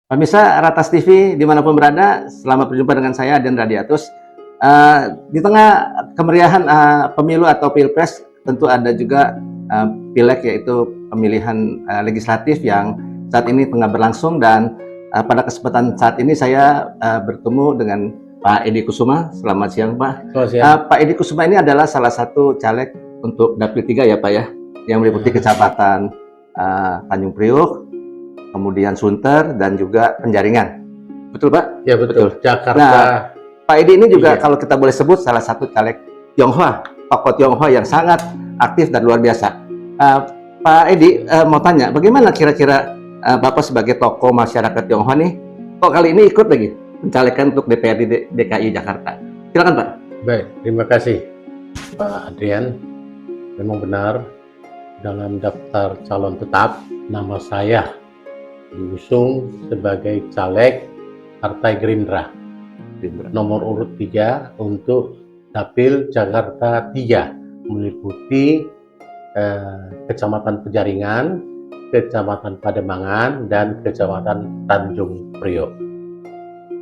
Pemirsa Ratas TV dimanapun berada, selamat berjumpa dengan saya Aden Radiatus. Di tengah kemeriahan pemilu atau pilpres, tentu ada juga pileg, yaitu pemilihan legislatif yang saat ini tengah berlangsung. Dan pada kesempatan saat ini saya bertemu dengan Pak Edi Kusuma. Selamat siang, Pak. Selamat siang. Pak Edi Kusuma ini adalah salah satu caleg untuk Dapil 3 ya, Pak ya, yang meliputi kecamatan Tanjung Priok, kemudian Sunter, dan juga Penjaringan. Betul, Pak? Ya, betul. Jakarta. Nah, Pak Edi ini juga, iya, kalau kita boleh sebut, salah satu caleg Tionghoa, tokoh Tionghoa yang sangat aktif dan luar biasa. Pak Edi, mau tanya, bagaimana kira-kira Bapak sebagai tokoh masyarakat Tionghoa nih, kok kali ini ikut lagi mencalekkan untuk DPRD DKI Jakarta? Silakan, Pak. Baik, terima kasih Pak Adrian. Memang benar, dalam daftar calon tetap, nama saya diusung sebagai caleg Partai Gerindra nomor urut 3 untuk Dapil Jakarta 3, meliputi Kecamatan Penjaringan, Kecamatan Pademangan, dan Kecamatan Tanjung Priok.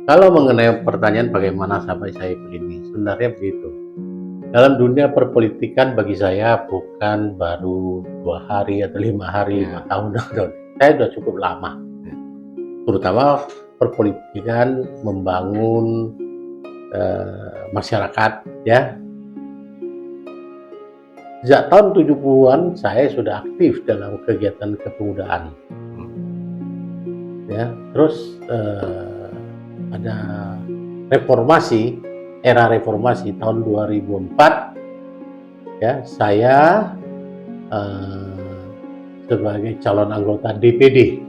Kalau mengenai pertanyaan bagaimana sampai saya ikut ini, sebenarnya begitu. Dalam dunia perpolitikan bagi saya bukan baru 2 hari atau 5 hari, 5 tahun. Saya sudah cukup lama. Terutama perpolitikan membangun masyarakat, ya. Sejak tahun 70-an saya sudah aktif dalam kegiatan kepemudaan. Ya, terus ada reformasi, era reformasi tahun 2004, ya, saya sebagai calon anggota DPD.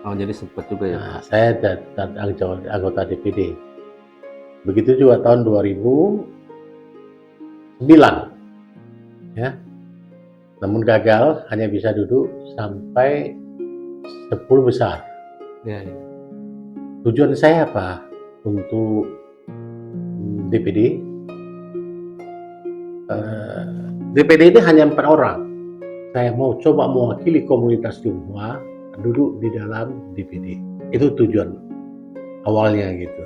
Oh, jadi sempat juga ya. Nah, saya anggota DPD. Begitu juga tahun 2009, ya. Namun gagal, hanya bisa duduk sampai 10 besar. Ya, ya. Tujuan saya apa? Untuk DPD. DPD ini hanya 4 orang. Saya mau coba mewakili komunitas Tionghoa duduk di dalam DPD. Itu tujuan awalnya gitu.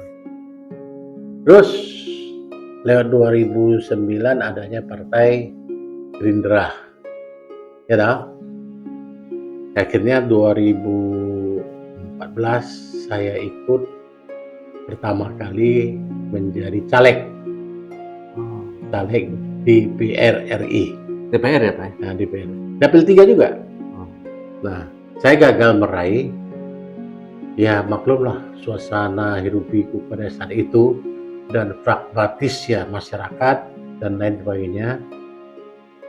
Terus lewat 2009 adanya Partai Gerindra, ya tahu. Akhirnya 2014 saya ikut pertama kali menjadi caleg DPR RI. DPR ya, Pak? Nah, DPR. Dapil 3 juga. Nah, saya gagal meraih. Ya maklumlah suasana hiruk pikuk pada saat itu dan pragmatisnya masyarakat dan lain sebagainya.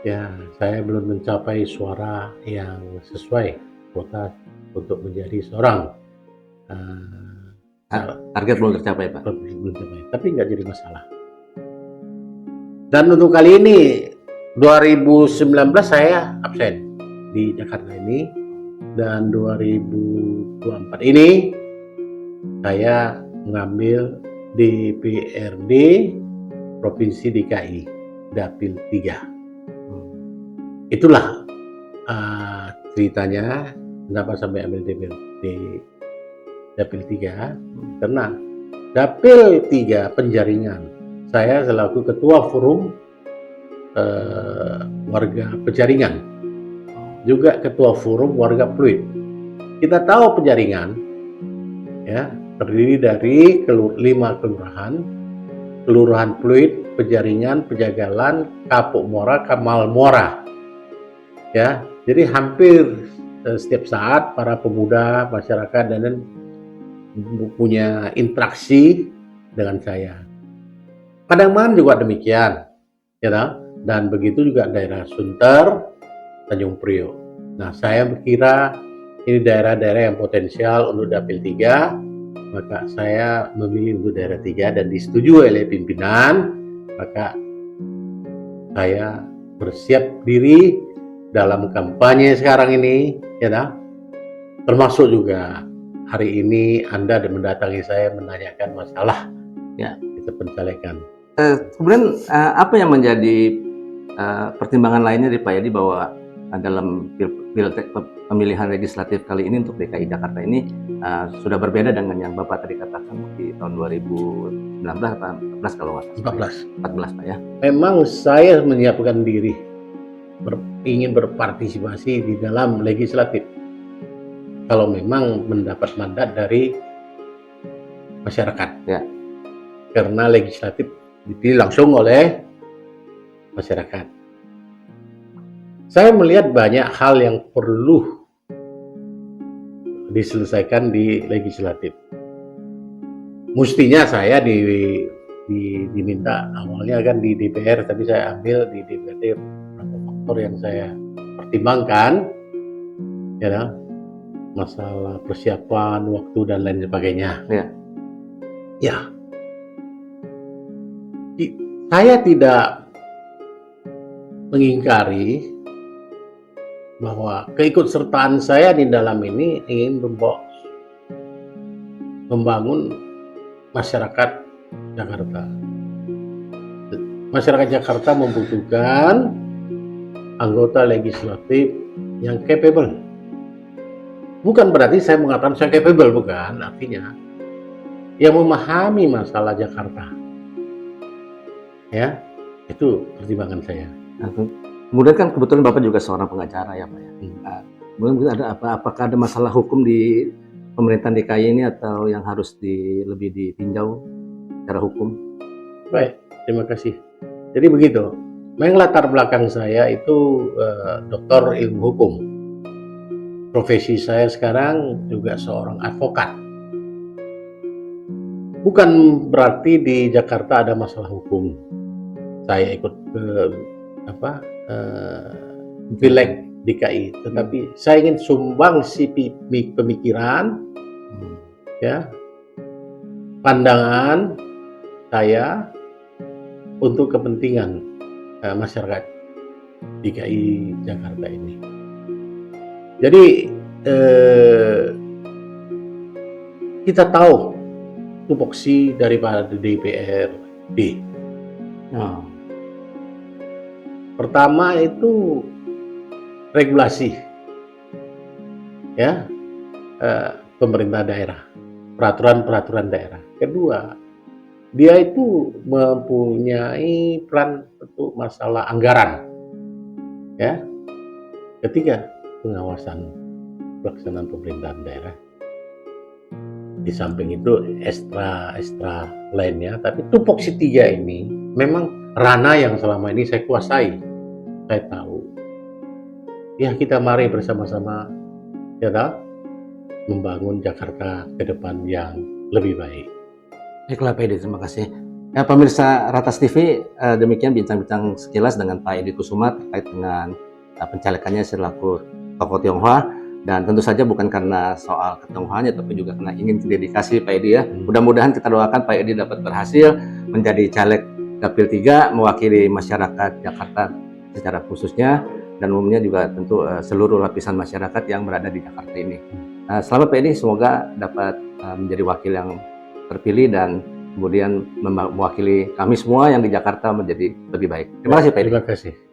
Ya, saya belum mencapai suara yang sesuai kuota untuk menjadi seorang. Target belum tercapai, Pak? Belum tercapai, tapi nggak jadi masalah. Dan untuk kali ini 2019 saya absen di Jakarta ini. Dan 2024 ini saya mengambil DPRD Provinsi DKI Dapil 3. Itulah ceritanya kenapa sampai ambil DPRD Dapil 3, karena Dapil 3 Penjaringan saya selaku ketua forum warga Penjaringan, juga ketua forum warga Pluit. Kita tahu Penjaringan, ya, terdiri dari 5 kelurahan: Kelurahan Pluit, Penjaringan, Pejagalan, Kapuk Muara, Kamal Muara. Ya, jadi hampir setiap saat para pemuda masyarakat dan punya interaksi dengan saya. Pademangan juga demikian, ya, dan begitu juga daerah Sunter, Tanjung Priok. Nah, saya berkira ini daerah-daerah yang potensial untuk Dapil 3, maka saya memilih untuk daerah 3 dan disetujui oleh pimpinan. Maka saya bersiap diri dalam kampanye sekarang ini, ya, termasuk juga hari ini Anda mendatangi saya menanyakan masalah, ya, kita pencalekan. Kemudian apa yang menjadi pertimbangan lainnya di Pak Edi bahwa dalam pemilihan legislatif kali ini untuk DKI Jakarta ini sudah berbeda dengan yang Bapak tadi katakan di tahun 2019 atau 14 kalau nggak salah. 14 Pak ya. Memang saya menyiapkan diri ingin berpartisipasi di dalam legislatif kalau memang mendapat mandat dari masyarakat Ya. Karena legislatif dipilih langsung oleh masyarakat. Saya melihat banyak hal yang perlu diselesaikan di legislatif. Mestinya saya diminta awalnya kan di DPR, tapi saya ambil di DPRD beberapa faktor yang saya pertimbangkan, ya, masalah persiapan, waktu dan lain sebagainya. Ya, saya tidak mengingkari bahwa keikutsertaan saya di dalam ini ingin membangun masyarakat Jakarta. Masyarakat Jakarta membutuhkan anggota legislatif yang capable. Bukan berarti saya mengatakan saya capable, bukan. Artinya yang memahami masalah Jakarta. Ya, itu pertimbangan saya. Kemudian kan kebetulan Bapak juga seorang pengacara ya Pak ya. Kemudian ada apakah ada masalah hukum di pemerintahan DKI ini atau yang harus lebih ditinjau secara hukum? Baik, terima kasih. Jadi begitu. Memang latar belakang saya itu doktor ilmu hukum. Profesi saya sekarang juga seorang advokat. Bukan berarti di Jakarta ada masalah hukum. Saya ikut ke Pileg DKI, tetapi saya ingin sumbang si pemikiran, ya, pandangan saya untuk kepentingan masyarakat DKI Jakarta ini. Jadi kita tahu tupoksi daripada DPRD. Pertama itu regulasi, ya, pemerintah daerah, peraturan daerah. Kedua, dia itu mempunyai peran untuk masalah anggaran, ya. Ketiga, pengawasan pelaksanaan pemerintahan daerah. Di samping itu ekstra lainnya, tapi tupoksi 3 ini memang ranah yang selama ini saya kuasai. Saya tahu. Ya, kita mari bersama-sama, ya, membangun Jakarta ke depan yang lebih baik. Baiklah Pak Edi, terima kasih. Ya, pemirsa Ratas TV, demikian bincang-bincang sekilas dengan Pak Edi Kusuma terkait dengan pencalekannya selaku tokoh Tionghoa. Dan tentu saja bukan karena soal ketionghoanya, tapi juga karena ingin dedikasi Pak Edi ya. Mudah-mudahan kita doakan Pak Edi dapat berhasil menjadi caleg Dapil 3 mewakili masyarakat Jakarta secara khususnya, dan umumnya juga tentu seluruh lapisan masyarakat yang berada di Jakarta ini. Selamat Pak Edi, semoga dapat menjadi wakil yang terpilih dan kemudian mewakili kami semua yang di Jakarta menjadi lebih baik. Terima kasih Pak Edi. Terima kasih.